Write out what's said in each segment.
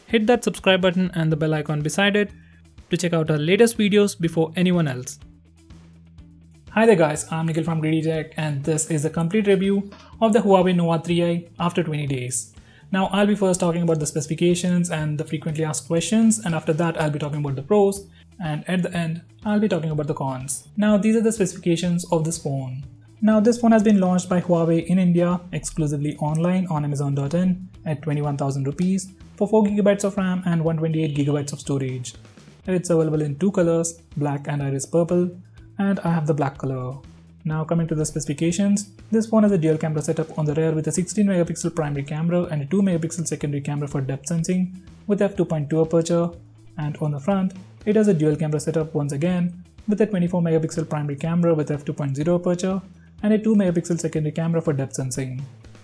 hit that subscribe button and the bell icon beside it to check out our latest videos before anyone else. Hi there guys, I'm Nikhil from GreedyTech and this is a complete review of the Huawei Nova 3i after 20 days. Now I'll be first talking about the specifications and the frequently asked questions, and after that I'll be talking about the pros, and at the end I'll be talking about the cons. Now these are the specifications of this phone. Now this phone has been launched by Huawei in India exclusively online on Amazon.in at 21,000 rupees for 4GB of RAM and 128GB of storage. It's available in two colors, black and iris purple, and I have the black color. Now coming to the specifications, this phone has a dual camera setup on the rear with a 16MP primary camera and a 2MP secondary camera for depth sensing with f2.2 aperture, and on the front it has a dual camera setup once again with a 24MP primary camera with f2.0 aperture and a 2MP secondary camera for depth sensing.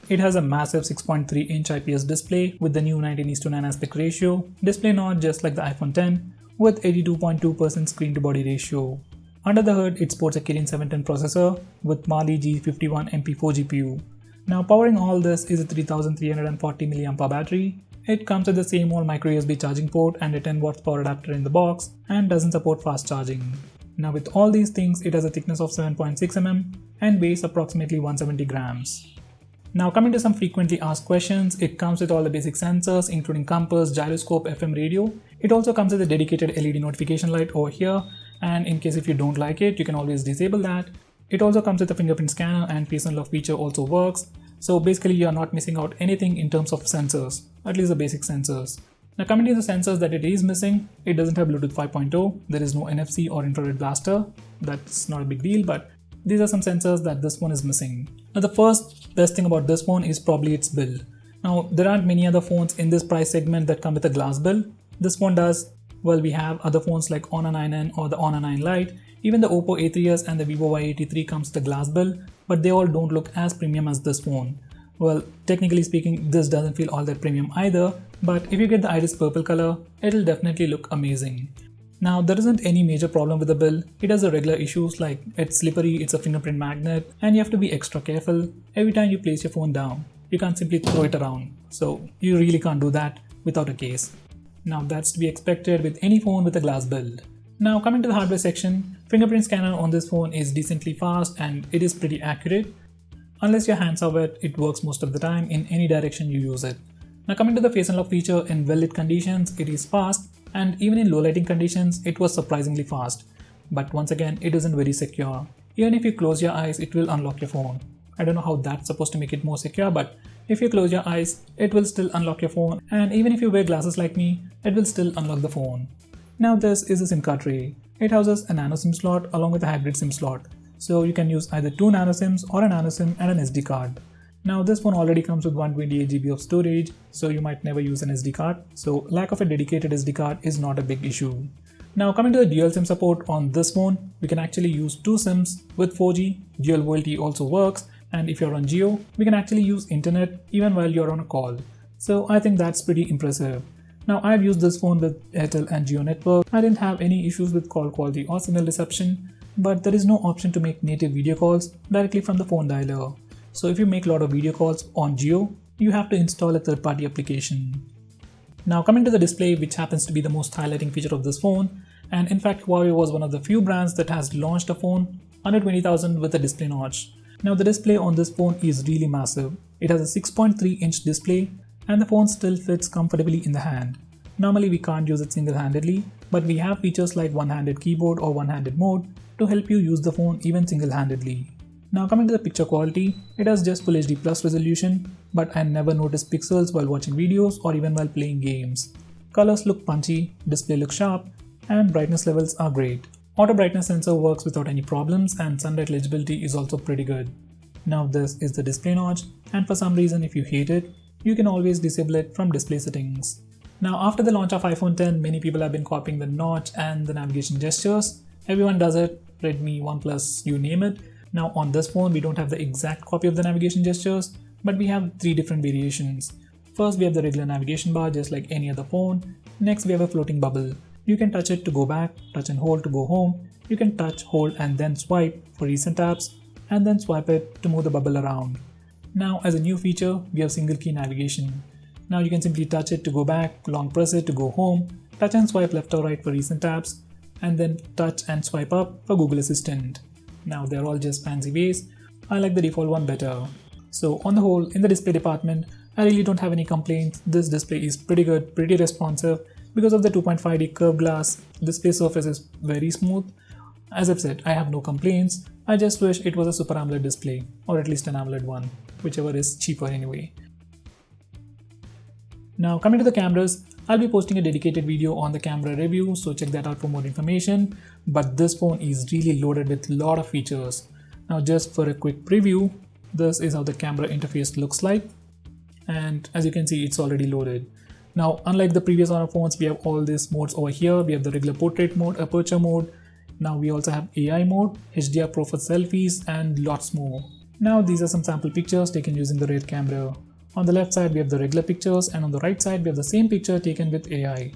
It has a massive 6.3-inch IPS display with the new 19:9 aspect ratio, display notch just like the iPhone X with 82.2% screen to body ratio. Under the hood, it sports a Kirin 710 processor with Mali G51 MP4 GPU. Now powering all this is a 3340 mAh battery. It comes with the same old micro USB charging port and a 10W power adapter in the box and doesn't support fast charging. Now with all these things, it has a thickness of 7.6 mm and weighs approximately 170 grams. Now coming to some frequently asked questions, it comes with all the basic sensors including compass, gyroscope, FM radio. It also comes with a dedicated LED notification light over here, and in case if you don't like it, you can always disable that. It also comes with a fingerprint scanner and face unlock feature also works. So basically you are not missing out anything in terms of sensors, at least the basic sensors. Now coming to the sensors that it is missing, it doesn't have Bluetooth 5.0, there is no NFC or infrared blaster. That's not a big deal, but these are some sensors that this phone is missing. Now the first best thing about this phone is probably its build. Now there aren't many other phones in this price segment that come with a glass build. This one does. Well, we have other phones like Honor 9N or the Honor 9 Lite. Even the Oppo A3s and the Vivo Y83 comes with a glass build, but they all don't look as premium as this phone. Well, technically speaking, this doesn't feel all that premium either, but if you get the iris purple color, it'll definitely look amazing. Now there isn't any major problem with the build. It has the regular issues like it's slippery, it's a fingerprint magnet, and you have to be extra careful every time you place your phone down. You can't simply throw it around, so you really can't do that without a case. Now that's to be expected with any phone with a glass build. Now coming to the hardware section, fingerprint scanner on this phone is decently fast and it is pretty accurate. Unless your hands are wet, it works most of the time in any direction you use it. Now coming to the face unlock feature, in well lit conditions it is fast, and even in low lighting conditions it was surprisingly fast. But once again, it isn't very secure. Even if you close your eyes, it will unlock your phone. I don't know how that's supposed to make it more secure, but if you close your eyes, it will still unlock your phone, and even if you wear glasses like me, it will still unlock the phone. Now this is a SIM card tray. It houses a nano SIM slot along with a hybrid SIM slot. So you can use either two nano SIMs or a nano SIM and an SD card. Now this phone already comes with 128GB of storage, so you might never use an SD card. So lack of a dedicated SD card is not a big issue. Now coming to the dual SIM support on this phone, we can actually use two SIMs with 4G. Dual VoLTE also works. And if you're on Jio, we can actually use internet even while you're on a call. So I think that's pretty impressive. Now I've used this phone with Airtel and Jio network. I didn't have any issues with call quality or signal reception, but there is no option to make native video calls directly from the phone dialer. So if you make a lot of video calls on Jio, you have to install a third-party application. Now coming to the display, which happens to be the most highlighting feature of this phone, and in fact Huawei was one of the few brands that has launched a phone under 20,000 with a display notch. Now the display on this phone is really massive. It has a 6.3-inch display and the phone still fits comfortably in the hand. Normally we can't use it single-handedly, but we have features like one-handed keyboard or one-handed mode to help you use the phone even single-handedly. Now coming to the picture quality, it has just Full HD Plus resolution, but I never noticed pixels while watching videos or even while playing games. Colors look punchy, display looks sharp, and brightness levels are great. Auto brightness sensor works without any problems, and sunlight legibility is also pretty good. Now this is the display notch, and for some reason if you hate it, you can always disable it from display settings. Now after the launch of iPhone X, many people have been copying the notch and the navigation gestures. Everyone does it, Redmi, OnePlus, you name it. Now on this phone we don't have the exact copy of the navigation gestures, but we have three different variations. First we have the regular navigation bar just like any other phone. Next we have a floating bubble. You can touch it to go back, touch and hold to go home. You can touch, hold and then swipe for recent taps, and then swipe it to move the bubble around. Now as a new feature, we have single key navigation. Now you can simply touch it to go back, long press it to go home, touch and swipe left or right for recent tabs, and then touch and swipe up for Google Assistant. Now they're all just fancy ways. I like the default one better. So on the whole, in the display department, I really don't have any complaints. This display is pretty good, pretty responsive. Because of the 2.5D curved glass, display surface is very smooth. As I've said, I have no complaints. I just wish it was a Super AMOLED display, or at least an AMOLED one, whichever is cheaper anyway. Now coming to the cameras, I'll be posting a dedicated video on the camera review, so check that out for more information. But this phone is really loaded with a lot of features. Now just for a quick preview, this is how the camera interface looks like. And as you can see, it's already loaded. Now unlike the previous Honor phones, we have all these modes over here. We have the regular portrait mode, aperture mode. Now we also have AI mode, HDR Pro for selfies, and lots more. Now these are some sample pictures taken using the rear camera. On the left side we have the regular pictures, and on the right side we have the same picture taken with AI.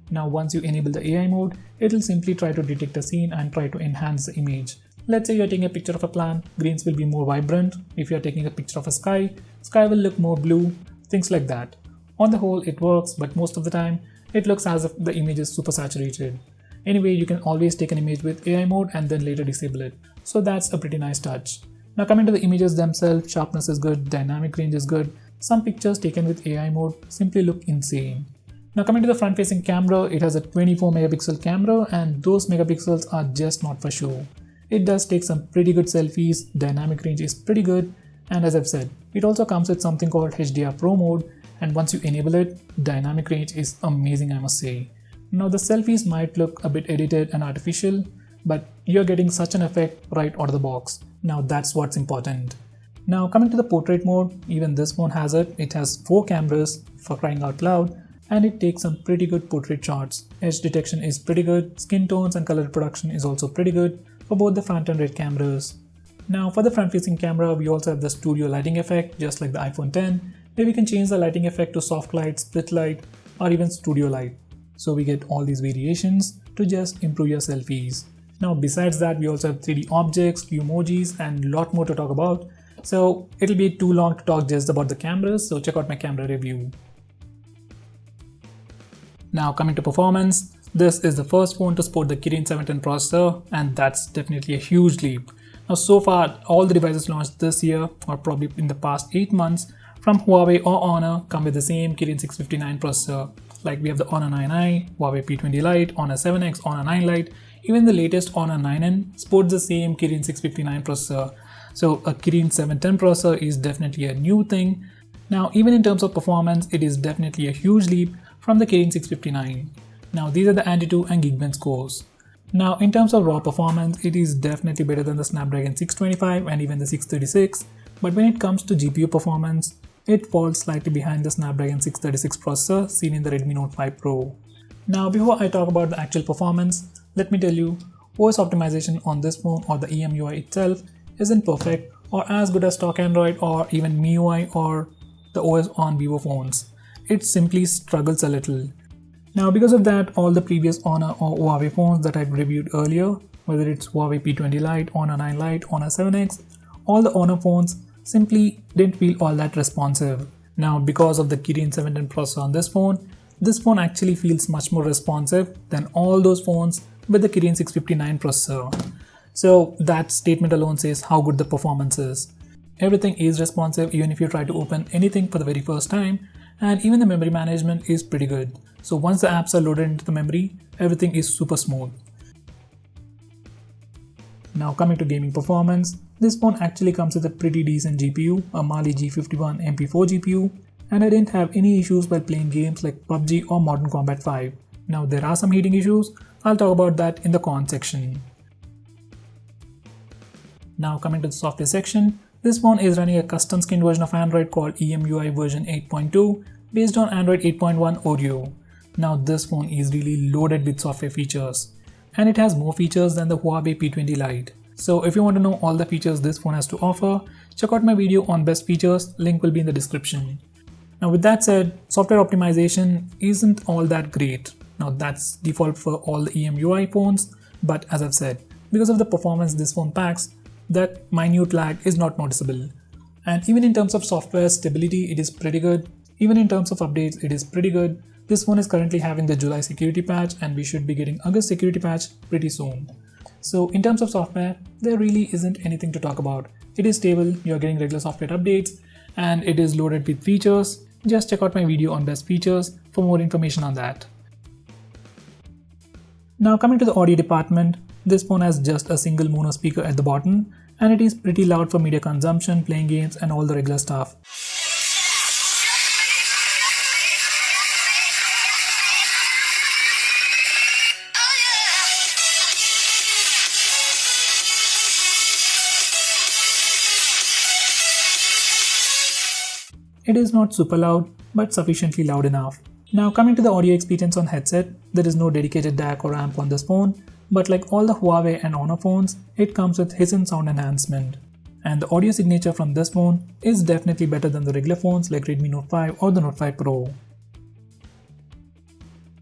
Now once you enable the AI mode, it will simply try to detect a scene and try to enhance the image. Let's say you are taking a picture of a plant, greens will be more vibrant. If you are taking a picture of a sky, sky will look more blue, things like that. On the whole it works, but most of the time it looks as if the image is super saturated. Anyway, you can always take an image with AI mode and then later disable it. So that's a pretty nice touch. Now coming to the images themselves, sharpness is good, dynamic range is good. Some pictures taken with AI mode simply look insane. Now coming to the front facing camera, it has a 24 megapixel camera, and those megapixels are just not for show. It does take some pretty good selfies, dynamic range is pretty good, and as I've said, it also comes with something called HDR Pro mode, and once you enable it, dynamic range is amazing, I must say. Now the selfies might look a bit edited and artificial, but you're getting such an effect right out of the box. Now that's what's important. Now coming to the portrait mode, even this phone has it. It has 4 cameras, for crying out loud, and it takes some pretty good portrait shots. Edge detection is pretty good, skin tones and color reproduction is also pretty good for both the front and rear cameras. Now for the front facing camera, we also have the studio lighting effect, just like the iPhone 10, where we can change the lighting effect to soft light, split light, or even studio light. So we get all these variations to just improve your selfies. Now besides that, we also have 3D objects, emojis, and a lot more to talk about. So it'll be too long to talk just about the cameras, so check out my camera review. Now coming to performance, this is the first phone to support the Kirin 710 processor, and that's definitely a huge leap. Now so far, all the devices launched this year, or probably in the past 8 months, from Huawei or Honor come with the same Kirin 659 processor. Like we have the Honor 9i, Huawei P20 Lite, Honor 7X, Honor 9 Lite, even the latest Honor 9N sports the same Kirin 659 processor. So a Kirin 710 processor is definitely a new thing. Now even in terms of performance, it is definitely a huge leap from the Kirin 659. Now these are the Antutu and Geekbench scores. Now in terms of raw performance, it is definitely better than the Snapdragon 625 and even the 636. But when it comes to GPU performance, it falls slightly behind the Snapdragon 636 processor seen in the Redmi Note 5 Pro. Now before I talk about the actual performance, let me tell you, OS optimization on this phone or the EMUI itself isn't perfect or as good as stock Android or even MIUI or the OS on Vivo phones. It simply struggles a little. Now because of that, all the previous Honor or Huawei phones that I've reviewed earlier, whether it's Huawei P20 Lite, Honor 9 Lite, Honor 7X, all the Honor phones simply didn't feel all that responsive. Now because of the Kirin 710 processor on this phone actually feels much more responsive than all those phones with the Kirin 659 processor. So that statement alone says how good the performance is. Everything is responsive even if you try to open anything for the very first time, and even the memory management is pretty good. So once the apps are loaded into the memory, everything is super smooth. Now coming to gaming performance, this phone actually comes with a pretty decent GPU, a Mali G51 MP4 GPU, and I didn't have any issues while playing games like PUBG or Modern Combat 5. Now there are some heating issues, I'll talk about that in the cons section. Now coming to the software section, this phone is running a custom skinned version of Android called EMUI version 8.2 based on Android 8.1 Oreo. Now this phone is really loaded with software features, and it has more features than the Huawei P20 Lite. So if you want to know all the features this phone has to offer, check out my video on best features, link will be in the description. Now with that said, software optimization isn't all that great. Now that's default for all the EMUI phones, but as I've said, because of the performance this phone packs, that minute lag is not noticeable. And even in terms of software stability, it is pretty good. Even in terms of updates, it is pretty good. This phone is currently having the July security patch and we should be getting August security patch pretty soon. So in terms of software, there really isn't anything to talk about. It is stable, you're getting regular software updates, and it is loaded with features. Just check out my video on best features for more information on that. Now coming to the audio department, this phone has just a single mono speaker at the bottom and it is pretty loud for media consumption, playing games and all the regular stuff. It is not super loud, but sufficiently loud enough. Now coming to the audio experience on headset, there is no dedicated DAC or amp on this phone, but like all the Huawei and Honor phones, it comes with hidden sound enhancement. And the audio signature from this phone is definitely better than the regular phones like Redmi Note 5 or the Note 5 Pro.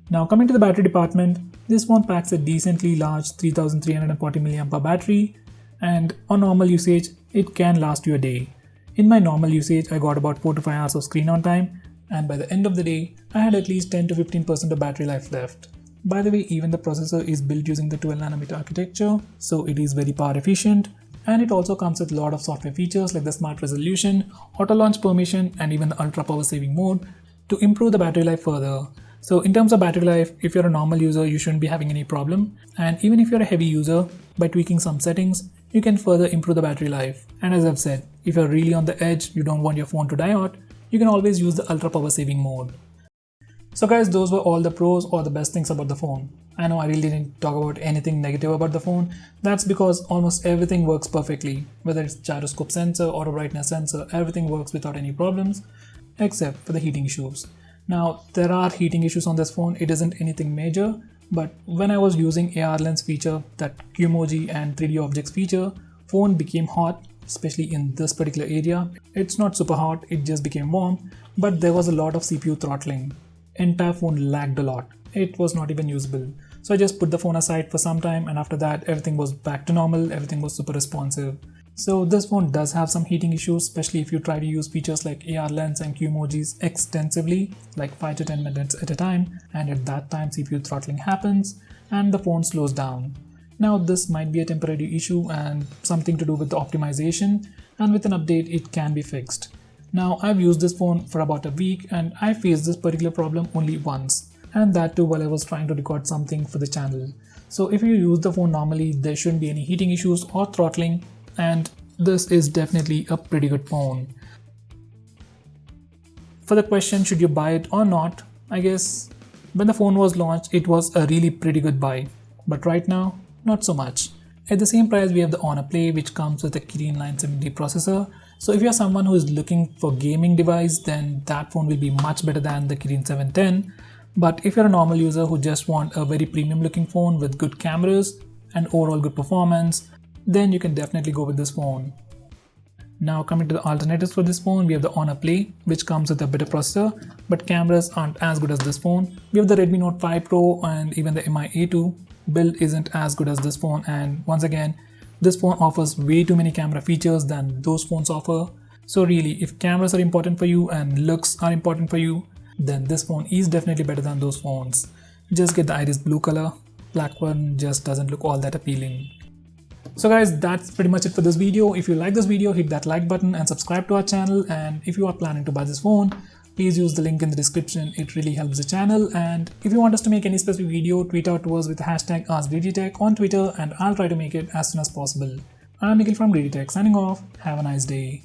Now coming to the battery department, this phone packs a decently large 3340 mAh battery, and on normal usage, it can last you a day. In my normal usage, I got about 4 to 5 hours of screen on time, and by the end of the day, I had at least 10 to 15% of battery life left. By the way, even the processor is built using the 12nm architecture, so it is very power efficient, and it also comes with a lot of software features like the smart resolution, auto launch permission, and even the ultra power saving mode to improve the battery life further. So in terms of battery life, if you're a normal user, you shouldn't be having any problem, and even if you're a heavy user, by tweaking some settings, you can further improve the battery life. And as I've said, if you're really on the edge, you don't want your phone to die out, you can always use the ultra power saving mode. So guys, those were all the pros or the best things about the phone. I know I really didn't talk about anything negative about the phone. That's because almost everything works perfectly. Whether it's gyroscope sensor, auto brightness sensor, everything works without any problems, except for the heating issues. Now, there are heating issues on this phone. It isn't anything major, but when I was using AR lens feature, that Qmoji and 3D objects feature, phone became hot, especially in this particular area. It's not super hot, it just became warm, but there was a lot of CPU throttling. Entire phone lagged a lot. It was not even usable. So I just put the phone aside for some time, and after that everything was back to normal, everything was super responsive. So this phone does have some heating issues, especially if you try to use features like AR lens and Qmojis extensively, like 5 to 10 minutes at a time, and at that time CPU throttling happens and the phone slows down. Now this might be a temporary issue and something to do with the optimization, and with an update it can be fixed. Now I've used this phone for about a week and I faced this particular problem only once, and that too while I was trying to record something for the channel. So if you use the phone normally, there shouldn't be any heating issues or throttling, and this is definitely a pretty good phone. For the question, should you buy it or not, I guess when the phone was launched, it was a really pretty good buy, but right now, not so much. At the same price, we have the Honor Play, which comes with a Kirin 970 processor. So if you're someone who is looking for gaming device, then that phone will be much better than the Kirin 710. But if you're a normal user who just want a very premium looking phone with good cameras and overall good performance, then you can definitely go with this phone. Now coming to the alternatives for this phone, we have the Honor Play, which comes with a better processor, but cameras aren't as good as this phone. We have the Redmi Note 5 Pro and even the Mi A2. Build isn't as good as this phone, and once again, this phone offers way too many camera features than those phones offer. So really, if cameras are important for you and looks are important for you, then this phone is definitely better than those phones. Just get the iris blue color. Black one just doesn't look all that appealing. So guys, that's pretty much it for this video. If you like this video, hit that like button and subscribe to our channel, and if you are planning to buy this phone, please use the link in the description. It really helps the channel, and if you want us to make any specific video, tweet out to us with the hashtag AskGreedyTech on Twitter and I'll try to make it as soon as possible. I'm Nikhil from GreedyTech signing off. Have a nice day.